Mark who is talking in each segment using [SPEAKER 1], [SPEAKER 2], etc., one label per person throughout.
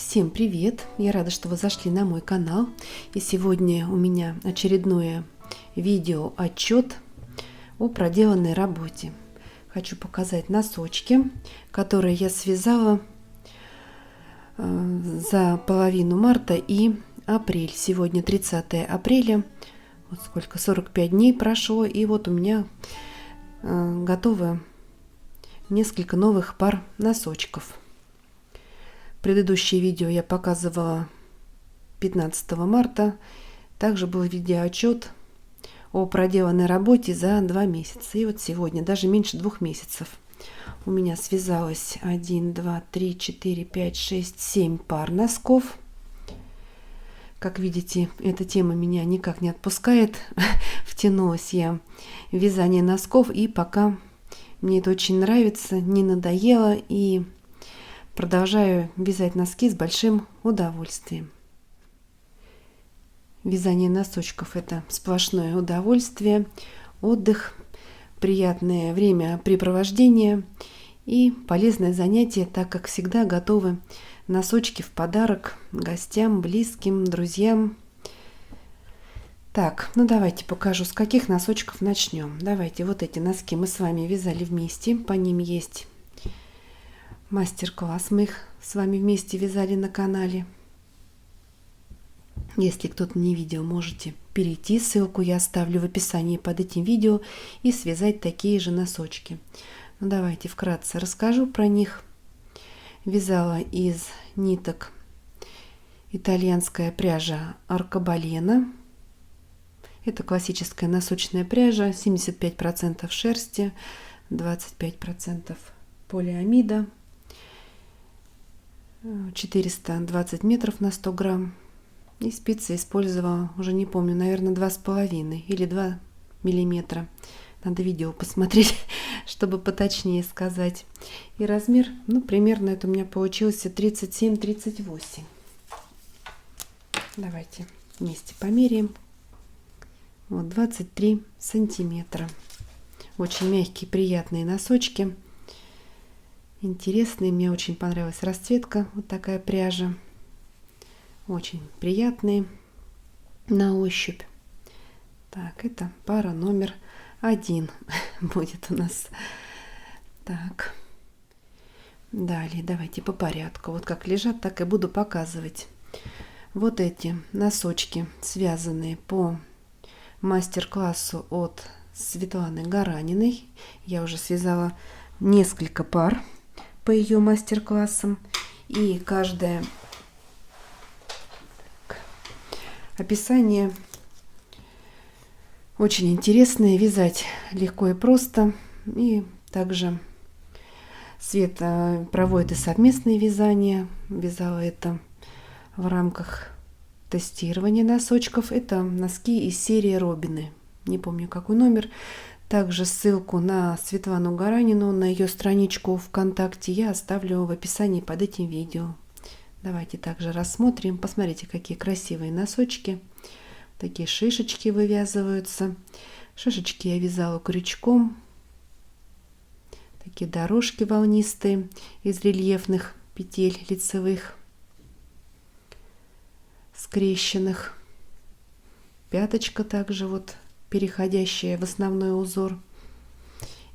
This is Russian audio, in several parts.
[SPEAKER 1] Всем привет! Я рада, что вы зашли на мой канал. И сегодня у меня очередное видео отчет о проделанной работе. Хочу показать носочки, которые я связала за половину марта и апрель. Сегодня 30 апреля. Вот сколько, 45 дней прошло, и вот у меня готовы несколько новых пар носочков. Предыдущее видео я показывала 15 марта. Также был видеоотчет о проделанной работе за 2 месяца. И вот сегодня, даже меньше 2 месяцев, у меня связалось 1, 2, 3, 4, 5, 6, 7 пар носков. Как видите, эта тема меня никак не отпускает. Втянулась я в вязание носков, и пока мне это очень нравится, не надоело, и продолжаю вязать носки с большим удовольствием. Вязание носочков – это сплошное удовольствие, отдых, приятное времяпрепровождение и полезное занятие, так как всегда готовы носочки в подарок гостям, близким, друзьям. Так, ну давайте покажу, с каких носочков начнем. Давайте, вот эти носки мы с вами вязали вместе, по ним есть мастер-класс, мы их с вами вместе вязали на канале. Если кто-то не видел, можете перейти, ссылку я оставлю в описании под этим видео, и связать такие же носочки. Ну, давайте вкратце расскажу про них. Вязала из ниток итальянская пряжа Аркобалена. Это классическая носочная пряжа, 75% шерсти, 25% полиамида. 420 метров на 100 грамм. И спицы использовала, уже не помню, наверное, 2,5 или 2 миллиметра. Надо видео посмотреть, чтобы поточнее сказать. И размер, ну, примерно это у меня получился 37-38. Давайте вместе померяем. Вот 23 сантиметра. Очень мягкие, приятные носочки. Интересные, мне очень понравилась расцветка, вот такая пряжа, очень приятные на ощупь. Так, это пара номер 1 будет у нас. Так, далее давайте по порядку, вот как лежат, так и буду показывать. Вот эти носочки, связанные по мастер-классу от Светланы Гараниной. Я уже связала несколько пар по ее мастер-классам, и каждое описание очень интересное, вязать легко и просто. И также Света проводит и совместные вязания. Вязала это в рамках тестирования носочков. Это носки из серии Робины, не помню какой номер. Также ссылку на Светлану Гаранину, на ее страничку ВКонтакте я оставлю в описании под этим видео. Давайте также рассмотрим. Посмотрите, какие красивые носочки. Такие шишечки вывязываются. Шишечки я вязала крючком. Такие дорожки волнистые из рельефных петель лицевых, скрещенных. Пяточка также вот переходящая в основной узор,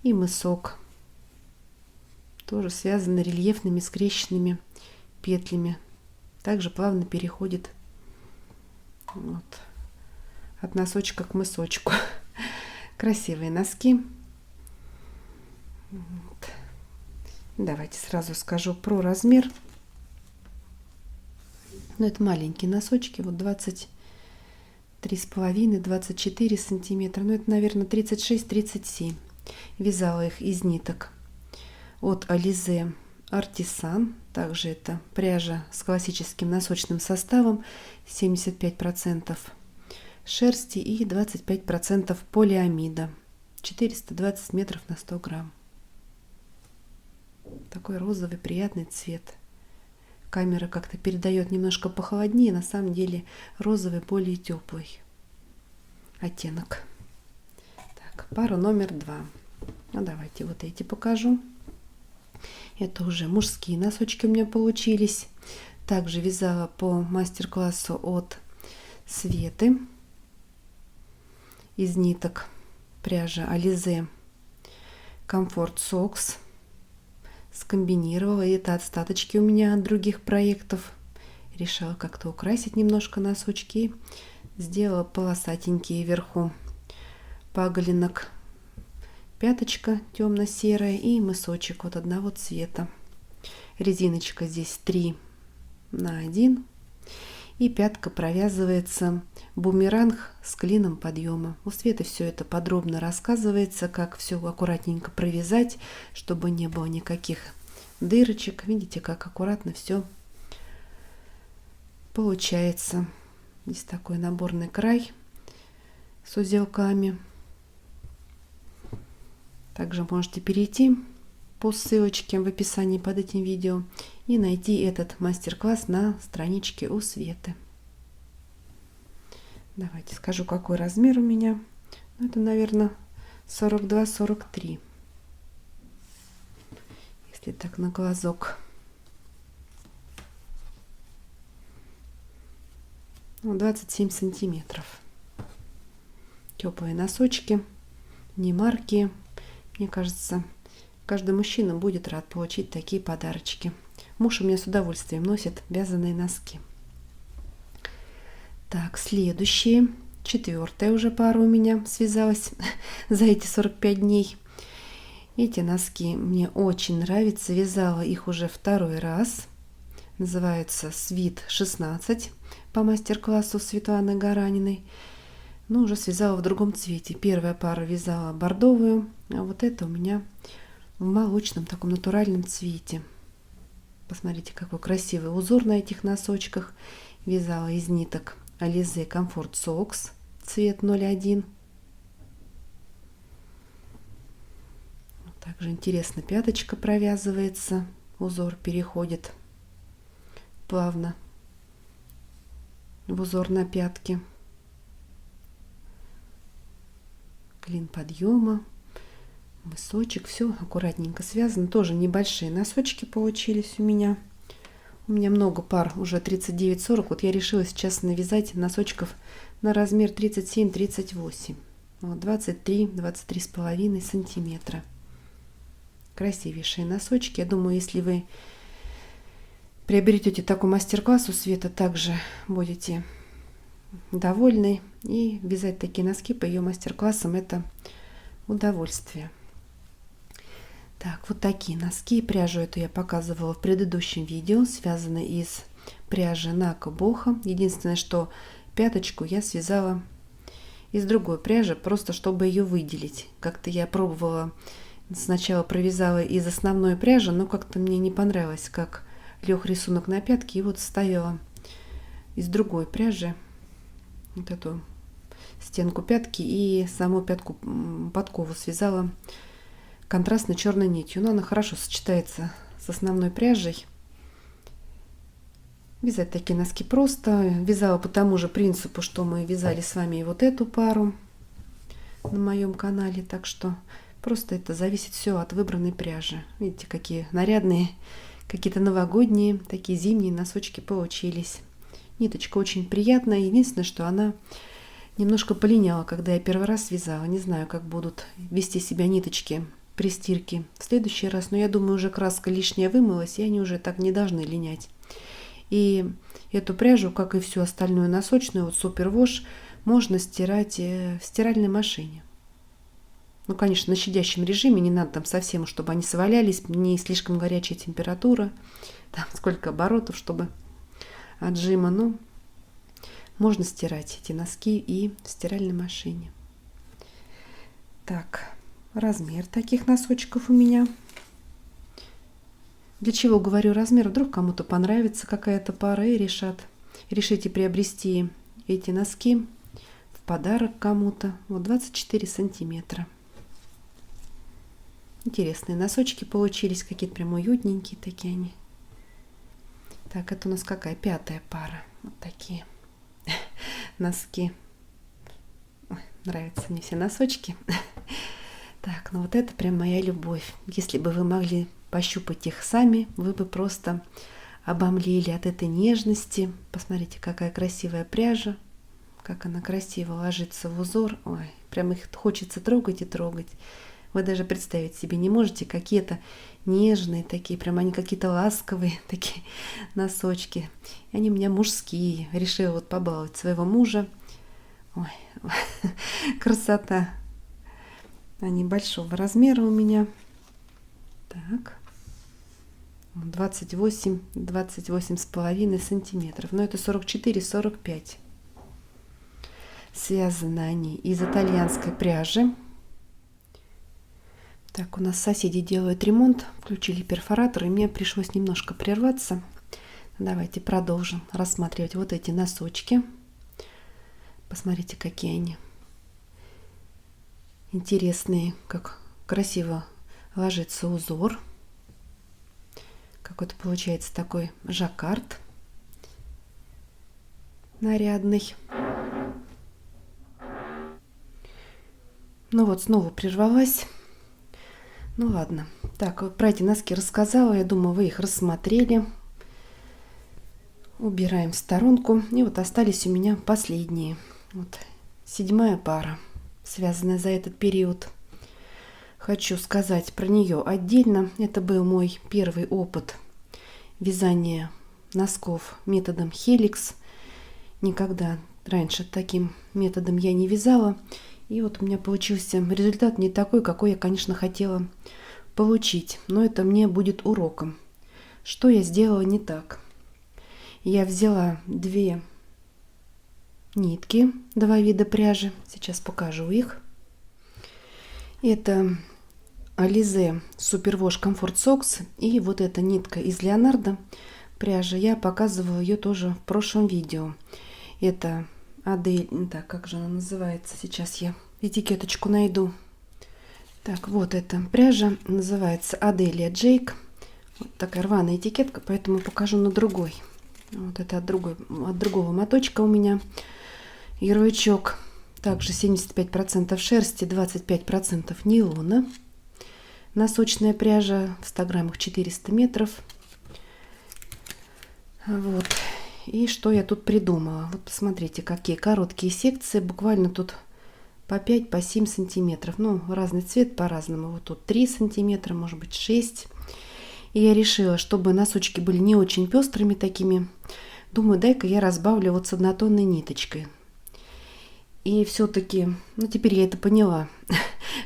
[SPEAKER 1] и мысок тоже связаны рельефными скрещенными петлями, также плавно переходит вот от носочка к мысочку. Красивые носки. Вот. Давайте сразу скажу про размер. Но это маленькие носочки, вот 23,5-24 сантиметра, ну это, наверное, 36-37. Вязала их из ниток от Alize Artisan. Также это пряжа с классическим носочным составом, 75% шерсти и 25% полиамида, 420 метров на 100 грамм. Такой розовый приятный цвет. Камера как-то передает немножко похолоднее, на самом деле розовый более теплый оттенок. Так, пара номер 2. Ну, давайте вот эти покажу. Это уже мужские носочки у меня получились. Также вязала по мастер-классу от Светы из ниток пряжа Alize Comfort Socks. Скомбинировала. Это остаточки у меня от других проектов. Решила как-то украсить немножко носочки. Сделала полосатенькие вверху паголинок. Пяточка темно-серая и мысочек вот одного цвета. Резиночка здесь 3×1. И пятка провязывается бумеранг с клином подъема. У Светы все это подробно рассказывается, как все аккуратненько провязать, чтобы не было никаких дырочек. Видите, как аккуратно все получается. Здесь такой наборный край с узелками. Также можете перейти по ссылочке в описании под этим видео и найти этот мастер-класс на страничке у Светы. Давайте скажу, какой размер у меня. Это, наверное, 42-43. Если так на глазок. 27 сантиметров. Теплые носочки, не марки. Мне кажется, каждый мужчина будет рад получить такие подарочки. Муж у меня с удовольствием носит вязаные носки. Так, следующие. 4-я уже пара у меня связалась за эти 45 дней. Эти носки мне очень нравятся. Вязала их уже 2-й раз. Называются Sweet 16 по мастер-классу Светланы Гараниной. Но уже связала в другом цвете. Первая пара вязала бордовую, а вот это у меня в молочном таком натуральном цвете. Посмотрите, какой красивый узор на этих носочках. Вязала из ниток Alize Comfort Socks, цвет 01. Также интересно, пяточка провязывается, узор переходит плавно в узор на пятке. Клин подъема, мысочек, все аккуратненько связано. Тоже небольшие носочки получились у меня. У меня много пар, уже 39-40. Вот я решила сейчас навязать носочков на размер 37-38. Вот 23-23,5 сантиметра. Красивейшие носочки. Я думаю, если вы приобретете такой мастер-класс у Светы, также будете довольны. И вязать такие носки по ее мастер-классам — это удовольствие. Так, вот такие носки. Пряжу эту я показывала в предыдущем видео. Связаны из пряжи Нако Боха. Единственное, что пяточку я связала из другой пряжи, просто чтобы ее выделить. Как-то я пробовала, сначала провязала из основной пряжи, но как-то мне не понравилось, как лег рисунок на пятке. И вот ставила из другой пряжи вот эту стенку пятки и саму пятку подкову связала контрастной черной нитью. Но она хорошо сочетается с основной пряжей. Вязать такие носки просто. Вязала по тому же принципу, что мы вязали с вами и вот эту пару на моем канале. Так что просто это зависит все от выбранной пряжи. Видите, какие нарядные, какие-то новогодние, такие зимние носочки получились. Ниточка очень приятная. Единственное, что она немножко полиняла, когда я первый раз вязала. Не знаю, как будут вести себя ниточки при стирке в следующий раз. Но я думаю, уже краска лишняя вымылась, и они уже так не должны линять. И эту пряжу, как и всю остальную носочную, вот Супервош, можно стирать в стиральной машине. Ну, конечно, на щадящем режиме, не надо там совсем, чтобы они свалялись, не слишком горячая температура, там сколько оборотов, чтобы отжима. Ну, можно стирать эти носки и в стиральной машине. Так, размер таких носочков у меня. Для чего говорю размер? Вдруг кому-то понравится какая-то пара и решите приобрести эти носки в подарок кому-то. Вот 24 сантиметра. Интересные носочки получились, какие-то прям уютненькие такие они. Так, это у нас какая? 5-я пара. Вот такие носки. Ой, нравятся мне все носочки. Так, ну вот это прям моя любовь. Если бы вы могли пощупать их сами, вы бы просто обомлели от этой нежности. Посмотрите, какая красивая пряжа, как она красиво ложится в узор. Ой, прям их хочется трогать и трогать. Вы даже представить себе не можете, какие-то нежные такие, прям они какие-то ласковые такие носочки. И они у меня мужские. Решила вот побаловать своего мужа. Ой, красота. Они большого размера у меня. Так. 28,5 сантиметров. Но это 44-45. Связаны они из итальянской пряжи. Так, у нас соседи делают ремонт, включили перфоратор, и мне пришлось немножко прерваться. Давайте продолжим рассматривать вот эти носочки. Посмотрите, какие они интересные, как красиво ложится узор. Какой-то получается такой жаккард нарядный. Ну вот, снова прервалась. Ну ладно. Так, про эти носки рассказала. Я думаю, вы их рассмотрели. Убираем в сторонку. И вот остались у меня последние. Вот 7-я пара, связанная за этот период. Хочу сказать про нее отдельно. Это был мой первый опыт вязания носков методом Helix. Никогда раньше таким методом я не вязала. И вот у меня получился результат не такой, какой я, конечно, хотела получить. Но это мне будет уроком. Что я сделала не так? Я взяла 2 нитки, 2 вида пряжи. Сейчас покажу их. Это Alize Superwash Comfort Socks. И вот эта нитка из Leonardo пряжи. Я показывала ее тоже в прошлом видео. Это Адель, так, как же она называется? Сейчас я этикеточку найду. Так, вот эта пряжа называется Adelia Jake. Вот такая рваная этикетка, поэтому покажу на другой. Вот это от другого моточка у меня ярлычок. Также 75% шерсти, 25% нейлона. Носочная пряжа в 100 граммах 400 метров. Вот. И что я тут придумала? Вот посмотрите, какие короткие секции. Буквально тут по 5, по 7 сантиметров. Ну, разный цвет по-разному. Вот тут 3 сантиметра, может быть 6. И я решила, чтобы носочки были не очень пестрыми такими. Думаю, дай-ка я разбавлю вот с однотонной ниточкой. И все-таки, ну теперь я это поняла,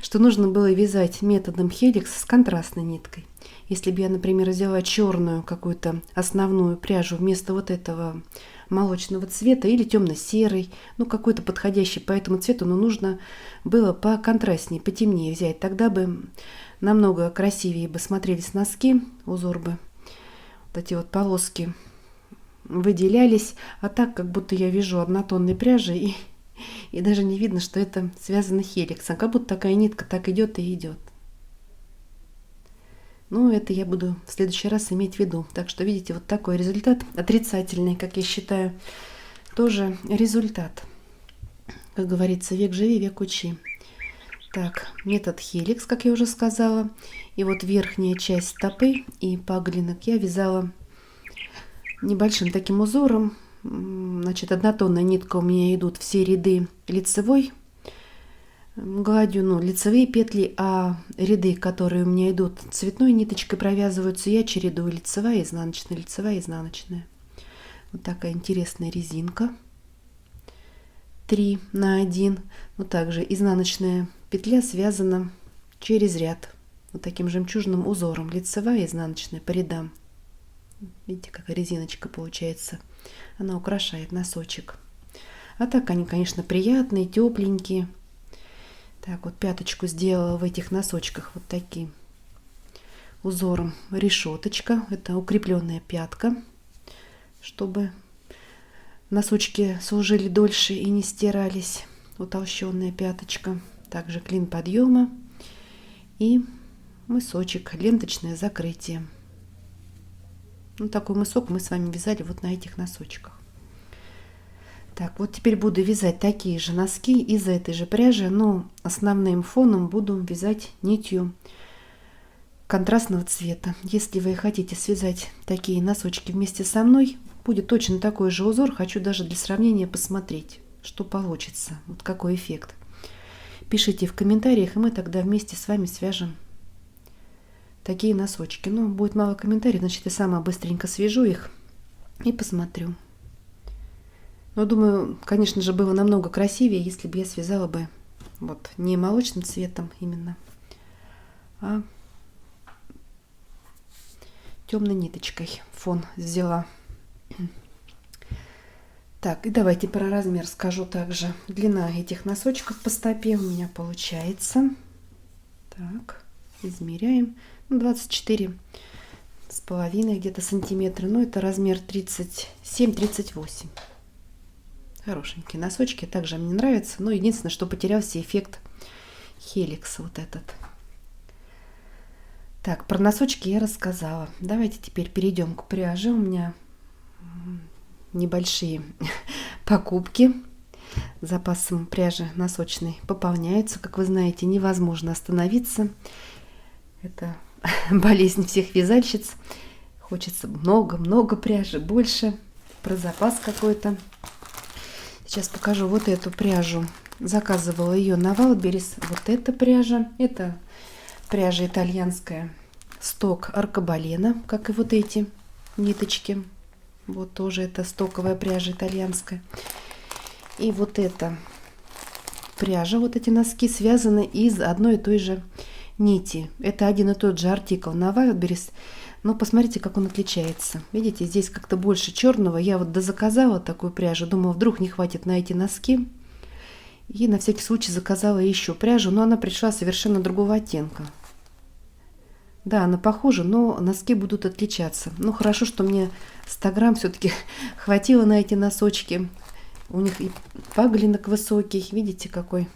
[SPEAKER 1] что нужно было вязать методом Helix с контрастной ниткой. Если бы я, например, взяла черную какую-то основную пряжу вместо вот этого молочного цвета или темно-серый, ну какой-то подходящий по этому цвету, но нужно было поконтрастнее, потемнее взять. Тогда бы намного красивее бы смотрелись носки, узор бы, вот эти вот полоски выделялись. А так, как будто я вяжу однотонной пряжей, и даже не видно, что это связано хеликсом. Как будто такая нитка так идет и идет. Ну, это я буду в следующий раз иметь в виду. Так что, видите, вот такой результат отрицательный, как я считаю, тоже результат. Как говорится, век живи, век учи. Так, метод Helix, как я уже сказала. И вот верхняя часть стопы и паглинок я вязала небольшим таким узором. Значит, однотонная нитка у меня идут все ряды лицевой гладью, ну, лицевые петли, а ряды, которые у меня идут цветной ниточкой, провязываются, я чередую лицевая, изнаночная, лицевая, изнаночная. Вот такая интересная резинка. 3 на 1. Вот также изнаночная петля связана через ряд. Вот таким жемчужным узором. Лицевая, изнаночная по рядам. Видите, какая резиночка получается. Она украшает носочек. А так они, конечно, приятные, тепленькие. Так, вот пяточку сделала в этих носочках вот таким узором решеточка. Это укрепленная пятка, чтобы носочки служили дольше и не стирались. Утолщенная пяточка. Также клин подъема и мысочек, ленточное закрытие. Ну, такой мысок мы с вами вязали вот на этих носочках. Так, вот теперь буду вязать такие же носки из этой же пряжи, но основным фоном буду вязать нитью контрастного цвета. Если вы хотите связать такие носочки вместе со мной, будет точно такой же узор. Хочу даже для сравнения посмотреть, что получится, вот какой эффект. Пишите в комментариях, и мы тогда вместе с вами свяжем такие носочки. Ну, будет мало комментариев, значит, я сама быстренько свяжу их и посмотрю. Но думаю, конечно же, было намного красивее, если бы я связала бы вот не молочным цветом именно, а темной ниточкой фон взяла. Так, и давайте про размер скажу также. Длина этих носочков по стопе у меня получается. Так, измеряем. 24 с половиной где-то сантиметра. Ну, это размер 37-38. Хорошенькие носочки. Также мне нравятся. Но единственное, что потерялся эффект хеликс вот этот. Так, про носочки я рассказала. Давайте теперь перейдем к пряже. У меня небольшие покупки. Запасом пряжи носочной пополняются. Как вы знаете, невозможно остановиться. Это болезнь всех вязальщиц. Хочется много-много пряжи, больше. Про запас какой-то. Сейчас покажу вот эту пряжу. Заказывала ее на Валберес. Вот эта пряжа. Это пряжа итальянская. Сток аркобалена, как и вот эти ниточки. Вот тоже это стоковая пряжа итальянская. И вот эта пряжа, вот эти носки связаны из одной и той же нити. Это один и тот же артикул на Wildberries, но посмотрите, как он отличается. Видите, здесь как-то больше черного. Я вот дозаказала такую пряжу, думала, вдруг не хватит на эти носки. И на всякий случай заказала еще пряжу, но она пришла совершенно другого оттенка. Да, она похожа, но носки будут отличаться. Ну, хорошо, что мне 100 грамм все-таки хватило на эти носочки. У них и паглинок высокий, видите, какой.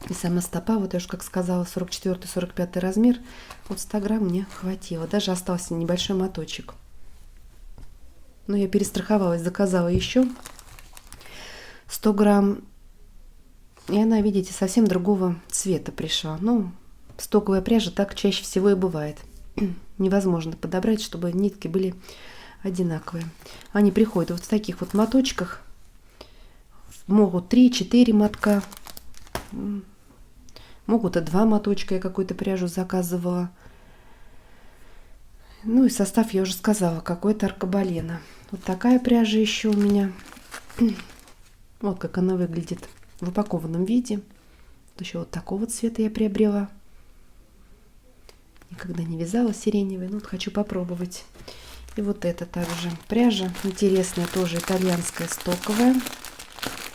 [SPEAKER 1] И сама стопа, вот я уж как сказала, 44-45 размер. Вот 100 грамм мне хватило. Даже остался небольшой моточек. Но я перестраховалась, заказала еще 100 грамм. И она, видите, совсем другого цвета пришла. Ну, стоковая пряжа так чаще всего и бывает. Невозможно подобрать, чтобы нитки были одинаковые. Они приходят вот в таких вот моточках. Могут 3-4 мотка. Могут и 2 моточка. Я какую-то пряжу заказывала. Ну и состав я уже сказала. Какой-то аркобалена. Вот такая пряжа еще у меня. Вот как она выглядит в упакованном виде. Вот еще вот такого цвета я приобрела. Никогда не вязала сиреневый, но вот хочу попробовать. И вот это также пряжа интересная, тоже итальянская стоковая.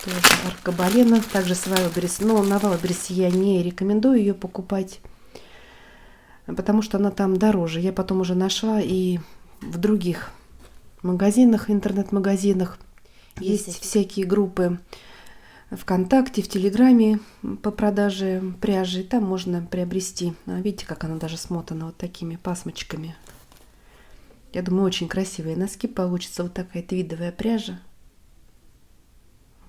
[SPEAKER 1] Тоже аркобалена, также с Wildberries. Но на Wildberries я не рекомендую ее покупать, потому что она там дороже. Я потом уже нашла и в других магазинах, интернет-магазинах. Есть всякие группы ВКонтакте, в Телеграме по продаже пряжи. Там можно приобрести. Видите, как она даже смотана вот такими пасмочками. Я думаю, очень красивые носки получится. Вот такая твидовая пряжа.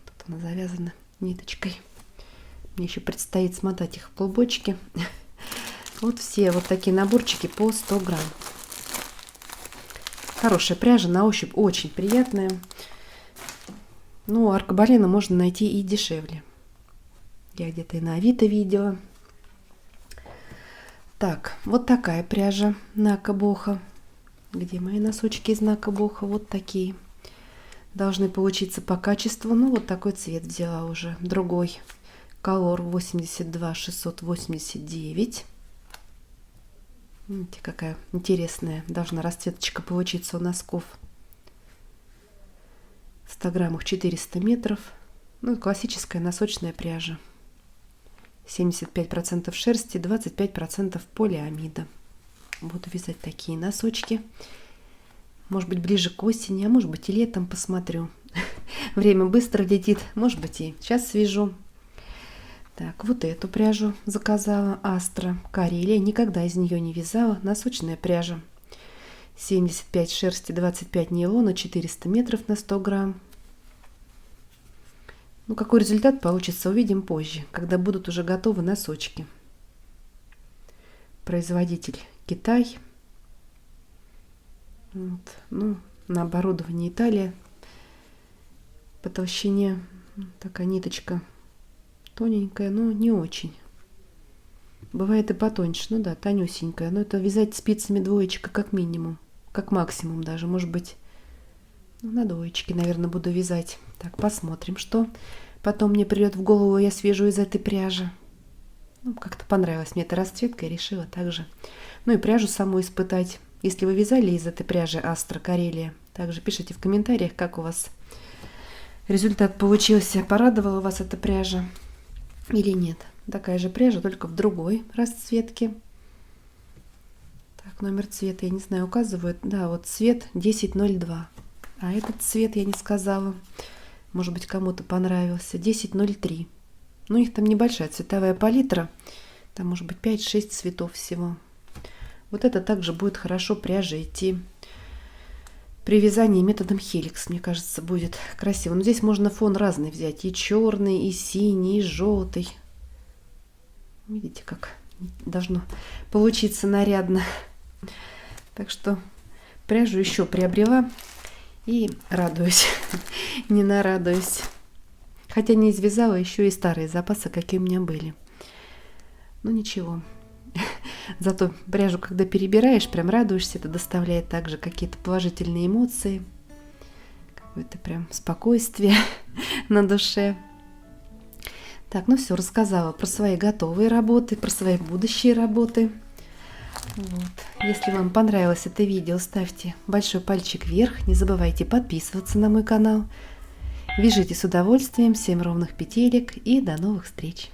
[SPEAKER 1] Тут она завязана ниточкой. Мне еще предстоит смотать их в клубочки. Вот все вот такие наборчики по 100 грамм. Хорошая пряжа, на ощупь очень приятная. Ну, аркобалена можно найти и дешевле. Я где-то и на Авито видела. Так, вот такая пряжа Нака Боха. Где мои носочки из Нака Боха? Вот такие. Должны получиться по качеству. Ну, вот такой цвет взяла уже. Другой. Color 82 689. Видите, какая интересная должна расцветочка получиться у носков. В 100 граммах 400 метров. Ну, классическая носочная пряжа. 75% шерсти, 25% полиамида. Буду вязать такие носочки. Может быть, ближе к осени, а может быть и летом посмотрю. Время быстро летит. Может быть, и сейчас свяжу. Так, вот эту пряжу заказала. Астра Карелия. Никогда из нее не вязала. Носочная пряжа. 75 шерсти, 25 нейлона, 400 метров на 100 грамм. Ну, какой результат получится, увидим позже, когда будут уже готовы носочки. Производитель Китай. Вот. Ну, на оборудовании Италия. По толщине такая ниточка тоненькая, но не очень. Бывает и потоньше, ну да, тонюсенькая. Но это вязать спицами двоечка как минимум, как максимум даже. Может быть, ну, на двоечке, наверное, буду вязать. Так, посмотрим, что потом мне придет в голову, я свяжу из этой пряжи. Ну, как-то понравилась мне эта расцветка, и решила также. Ну и пряжу саму испытать. Если вы вязали из этой пряжи Астра Карелия, также пишите в комментариях, как у вас результат получился. Порадовала вас эта пряжа или нет. Такая же пряжа, только в другой расцветке. Так, номер цвета, я не знаю, указывают. Да, вот цвет 1002. А этот цвет я не сказала. Может быть, кому-то понравился. 1003. Ну, у них там небольшая цветовая палитра. Там может быть 5-6 цветов всего. Вот это также будет хорошо пряжа идти при вязании методом хеликс. Мне кажется, будет красиво. Но здесь можно фон разный взять. И черный, и синий, и желтый. Видите, как должно получиться нарядно. Так что пряжу еще приобрела и радуюсь. Не нарадуюсь. Хотя не извязала еще и старые запасы, какие у меня были. Ну ничего. Зато пряжу, когда перебираешь, прям радуешься. Это доставляет также какие-то положительные эмоции. Какое-то прям спокойствие на душе. Так, ну все, рассказала про свои готовые работы, про свои будущие работы. Вот. Если вам понравилось это видео, ставьте большой пальчик вверх. Не забывайте подписываться на мой канал. Вяжите с удовольствием, 7 ровных петелек и до новых встреч!